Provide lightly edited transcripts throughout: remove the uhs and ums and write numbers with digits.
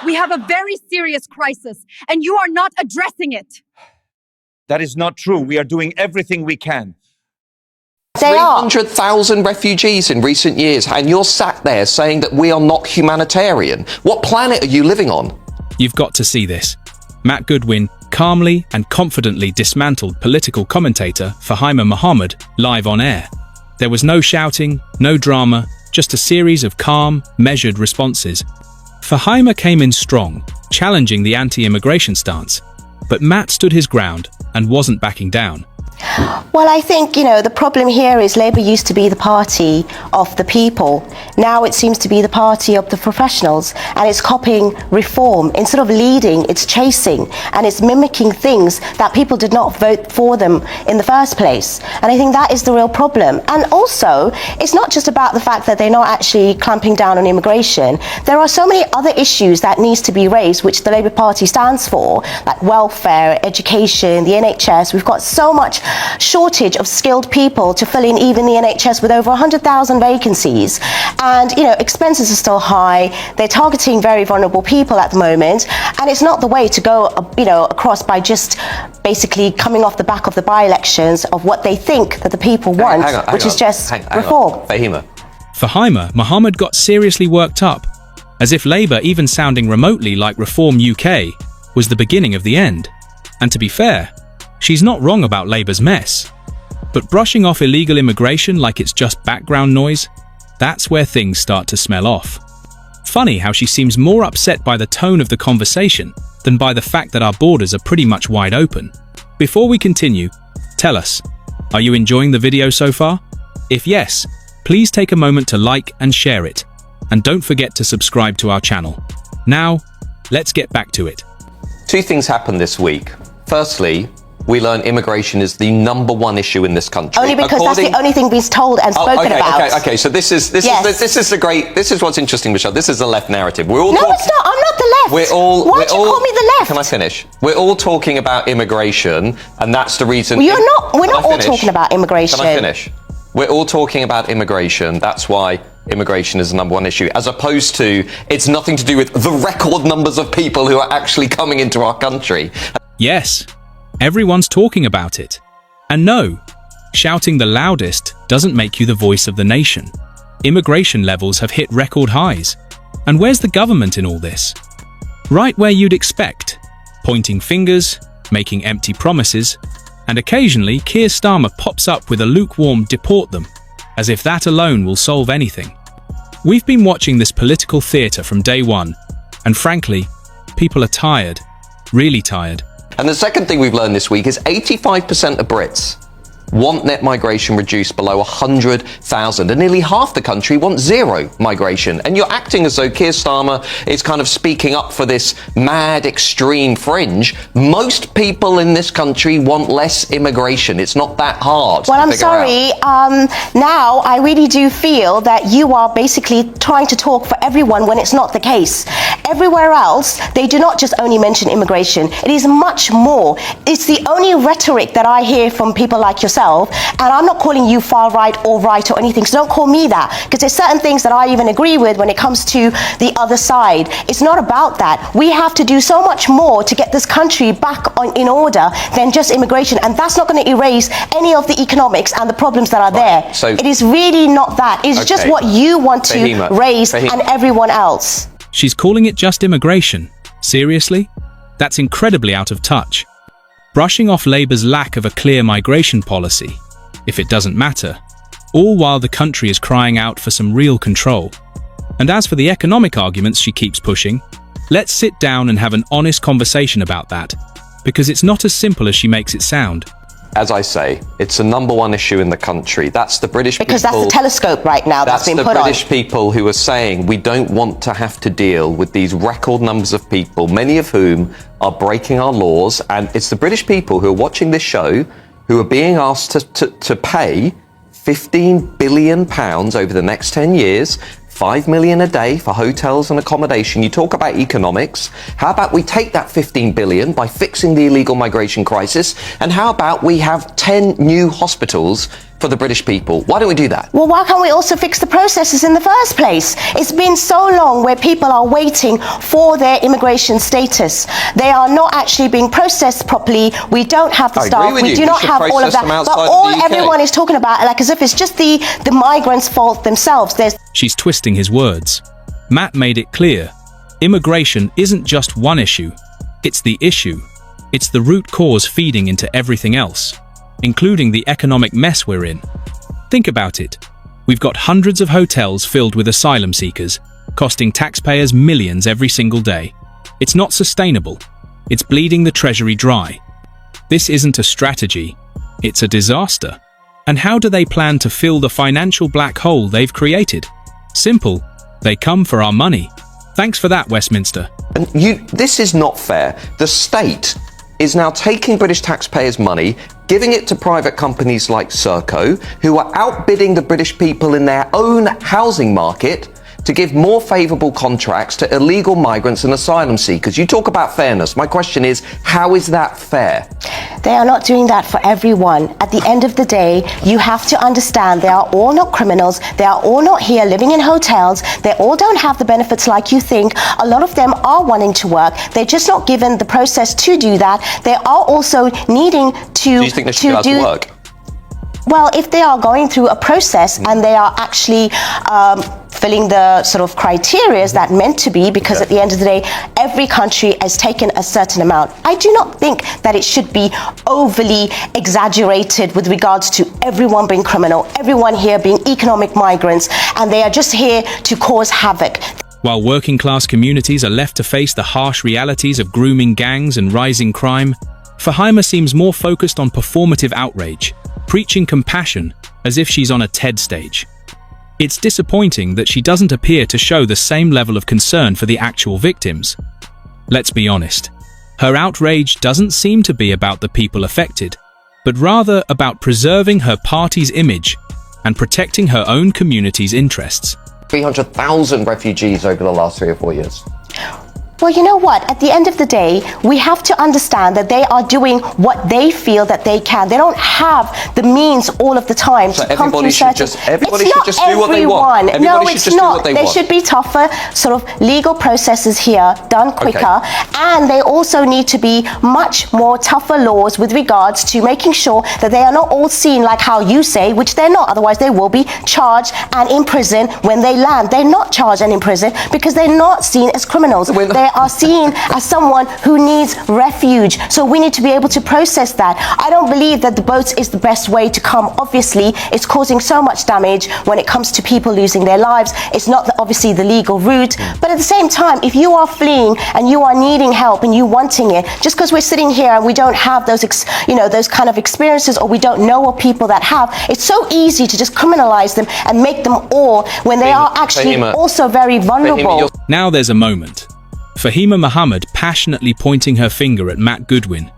We have a very serious crisis, and you are not addressing it. That is not true. We are doing everything we can. 300,000 refugees in recent years, and you're sat there saying that we are not humanitarian. What planet are you living on? You've got to see this. Matt Goodwin calmly and confidently dismantled political commentator Fahima Mohammed live on air. There was no shouting, no drama, just a series of calm, measured responses. Fahima came in strong, challenging the anti-immigration stance. But Matt stood his ground and wasn't backing down. Well, I think, the problem here is Labour used to be the party of the people. Now it seems to be the party of the professionals, and it's copying reform. Instead of leading, it's chasing, and it's mimicking things that people did not vote for them in the first place. And I think that is the real problem. And also, it's not just about the fact that they're not actually clamping down on immigration. There are so many other issues that needs to be raised, which the Labour Party stands for, like welfare, education, the NHS. We've got so much shortage of skilled people to fill in even the NHS with over 100,000 vacancies. And, expenses are still high. They're targeting very vulnerable people at the moment. And it's not the way to go, across by just basically coming off the back of the by-elections of what they think that the people want, which is just reform. Fahima Mohammed got seriously worked up, as if Labour even sounding remotely like Reform UK was the beginning of the end. And to be fair, she's not wrong about Labour's mess. But brushing off illegal immigration like it's just background noise, that's where things start to smell off. Funny how she seems more upset by the tone of the conversation than by the fact that our borders are pretty much wide open. Before we continue, tell us, are you enjoying the video so far? If yes, please take a moment to like and share it. And don't forget to subscribe to our channel. Now, let's get back to it. Two things happened this week. Firstly, we learn immigration is the #1 issue in this country. Only because that's the only thing we've told and spoken about. Okay. So this is what's interesting, Michelle. This is the left narrative. No, it's not. I'm not the left. Why do you call me the left? Can I finish? We're all talking about immigration, and that's the reason. Well, we're not all talking about immigration. Can I finish? We're all talking about immigration. That's why immigration is the #1 issue, as opposed to it's nothing to do with the record numbers of people who are actually coming into our country. Yes, everyone's talking about it. And no, shouting the loudest doesn't make you the voice of the nation. Immigration levels have hit record highs. And where's the government in all this? Right where you'd expect, pointing fingers, making empty promises, and occasionally Keir Starmer pops up with a lukewarm "deport them," as if that alone will solve anything. We've been watching this political theatre from day one, and frankly, people are tired, really tired. And the second thing we've learned this week is 85% of Brits want net migration reduced below 100,000, and nearly half the country want zero migration. And you're acting as though Keir Starmer is kind of speaking up for this mad extreme fringe. Most people in this country want less immigration. It's not that hard. Well, I'm sorry. Now I really do feel that you are basically trying to talk for everyone when it's not the case. Everywhere else, they do not just only mention immigration. It is much more. It's the only rhetoric that I hear from people like yourself. And I'm not calling you far right or right or anything, so don't call me that, because there's certain things that I even agree with when it comes to the other side. It's not about that. We have to do so much more to get this country back in order than just immigration, and that's not going to erase any of the economics and the problems that are there. So it is really not that. It's just what you want to raise and everyone else. She's calling it just immigration. Seriously? That's incredibly out of touch. Brushing off Labour's lack of a clear migration policy, if it doesn't matter, all while the country is crying out for some real control. And as for the economic arguments she keeps pushing, let's sit down and have an honest conversation about that, because it's not as simple as she makes it sound. As I say, it's the #1 issue in the country. That's the British people. Because that's the telescope right now that's been put on. That's the British people who are saying we don't want to have to deal with these record numbers of people, many of whom are breaking our laws. And it's the British people who are watching this show who are being asked to pay £15 billion over the next 10 years, 5 million a day for hotels and accommodation. You talk about economics. How about we take that 15 billion by fixing the illegal migration crisis? And how about we have 10 new hospitals for the British people. Why don't we do that? Well, why can't we also fix the processes in the first place? It's been so long where people are waiting for their immigration status. They are not actually being processed properly. We don't have the staff. We do not have all of that. But all everyone is talking about, like as if it's just the migrants' fault themselves. She's twisting his words. Matt made it clear. Immigration isn't just one issue. It's the issue. It's the root cause feeding into everything else, including the economic mess we're in. Think about it. We've got hundreds of hotels filled with asylum seekers, costing taxpayers millions every single day. It's not sustainable. It's bleeding the treasury dry. This isn't a strategy. It's a disaster. And how do they plan to fill the financial black hole they've created? Simple. They come for our money. Thanks for that, Westminster. And this is not fair. The state is now taking British taxpayers' money, giving it to private companies like Serco, who are outbidding the British people in their own housing market to give more favourable contracts to illegal migrants and asylum seekers. You talk about fairness. My question is, how is that fair? They are not doing that for everyone. At the end of the day, you have to understand they are all not criminals. They are all not here living in hotels. They all don't have the benefits like you think. A lot of them are wanting to work. They're just not given the process to do that. They are also needing to Do you think they should be allowed to work? Well, if they are going through a process and they are actually filling the sort of criteria that meant to be, because at the end of the day, every country has taken a certain amount. I do not think that it should be overly exaggerated with regards to everyone being criminal, everyone here being economic migrants, and they are just here to cause havoc. While working-class communities are left to face the harsh realities of grooming gangs and rising crime, Fahima seems more focused on performative outrage, preaching compassion as if she's on a TED stage. It's disappointing that she doesn't appear to show the same level of concern for the actual victims. Let's be honest, her outrage doesn't seem to be about the people affected, but rather about preserving her party's image and protecting her own community's interests. 300,000 refugees over the last 3 or 4 years. Well, you know what? At the end of the day, we have to understand that they are doing what they feel that they can. They don't have the means all of the time to come through certain... Everybody should just do what they want. No, it's not. There should be tougher sort of legal processes here, done quicker. And they also need to be much more tougher laws with regards to making sure that they are not all seen like how you say, which they're not. Otherwise, they will be charged and imprisoned when they land. They're not charged and imprisoned because they're not seen as criminals. They are seen as someone who needs refuge. So we need to be able to process that. I don't believe that the boats is the best way to come. Obviously, it's causing so much damage when it comes to people losing their lives. It's not obviously the legal route. But at the same time, if you are fleeing and you are needing help and you wanting it, just because we're sitting here and we don't have those, those kind of experiences, or we don't know of people that have, it's so easy to just criminalize them and make them all when they are actually also very vulnerable. Now there's a moment. Fahima Mohammed passionately pointing her finger at Matt Goodwin,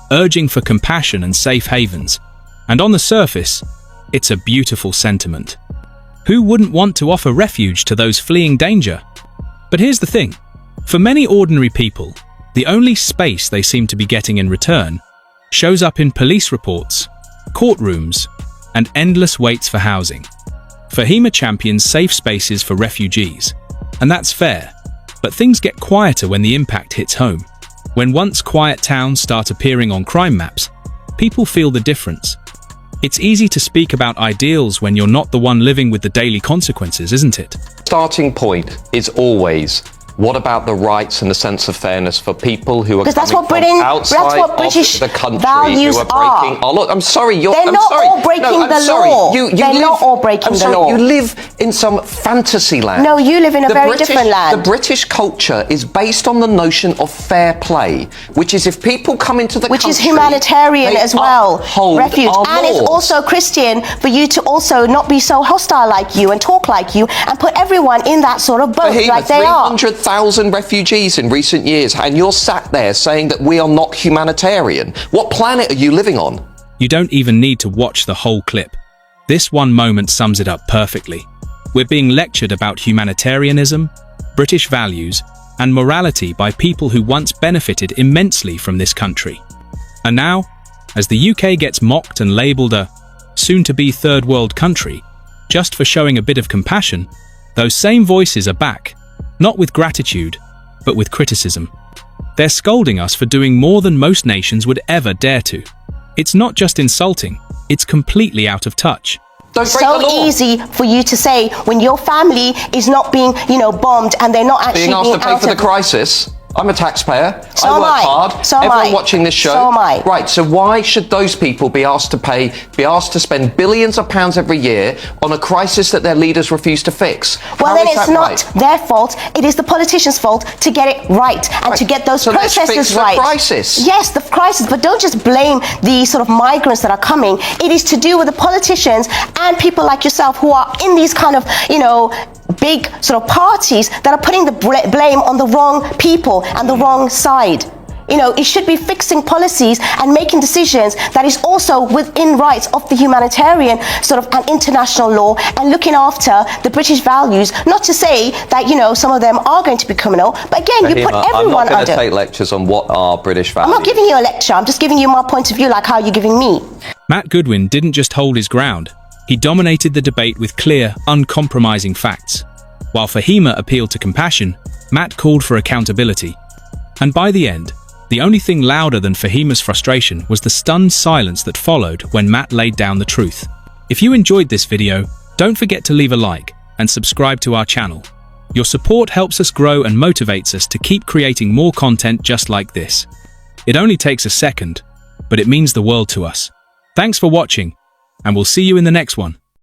urging for compassion and safe havens. And on the surface, it's a beautiful sentiment. Who wouldn't want to offer refuge to those fleeing danger? But here's the thing. For many ordinary people, the only space they seem to be getting in return shows up in police reports, courtrooms, and endless waits for housing. Fahima champions safe spaces for refugees, and that's fair. But things get quieter when the impact hits home. When once quiet towns start appearing on crime maps, people feel the difference. It's easy to speak about ideals when you're not the one living with the daily consequences, isn't it? Starting point is always, what about the rights and the sense of fairness for people who are coming from outside British of the country values who are breaking our law? I'm sorry, they're not all breaking the law. They're not all breaking the law. You live in some fantasy land. No, you live in a very different land. The British culture is based on the notion of fair play, which is if people come into the country... Which is humanitarian as well, refuge. And it's laws. also Christian for you to also not be so hostile like you and talk like you and put everyone in that sort of boat like they are. 300,000 refugees in recent years, and you're sat there saying that we are not humanitarian. What planet are you living on? You don't even need to watch the whole clip. This one moment sums it up perfectly. We're being lectured about humanitarianism, British values, and morality by people who once benefited immensely from this country. And now, as the UK gets mocked and labelled a soon-to-be third-world country, just for showing a bit of compassion, those same voices are back, not with gratitude, but with criticism. They're scolding us for doing more than most nations would ever dare to. It's not just insulting, it's completely out of touch. Don't break the So law. easy for you to say when your family is not being, bombed and they're not actually Being asked to pay out for the of- crisis. I'm a taxpayer. So I am work I. hard. So am Everyone I. watching this show. So am I. Right. So why should those people be asked to spend billions of pounds every year on a crisis that their leaders refuse to fix? Well, How then is it's that not right? their fault. It is the politicians' fault to get it right and to get those So let's processes fix the right. crisis. Yes, the crisis, but don't just blame the sort of migrants that are coming. It is to do with the politicians and people like yourself who are in these kind of, big sort of parties that are putting the blame on the wrong people and the wrong side. It should be fixing policies and making decisions that is also within rights of the humanitarian sort of and international law and looking after the British values. Not to say that, some of them are going to be criminal, but again, you put Fahima, I'm everyone not going to under. take lectures on what are British I'm values. not giving you a lecture. I'm just giving you my point of view, like how you're giving me. Matt Goodwin didn't just hold his ground, he dominated the debate with clear, uncompromising facts. While Fahima appealed to compassion, Matt called for accountability. And by the end, the only thing louder than Fahima's frustration was the stunned silence that followed when Matt laid down the truth. If you enjoyed this video, don't forget to leave a like and subscribe to our channel. Your support helps us grow and motivates us to keep creating more content just like this. It only takes a second, but it means the world to us. Thanks for watching, and we'll see you in the next one.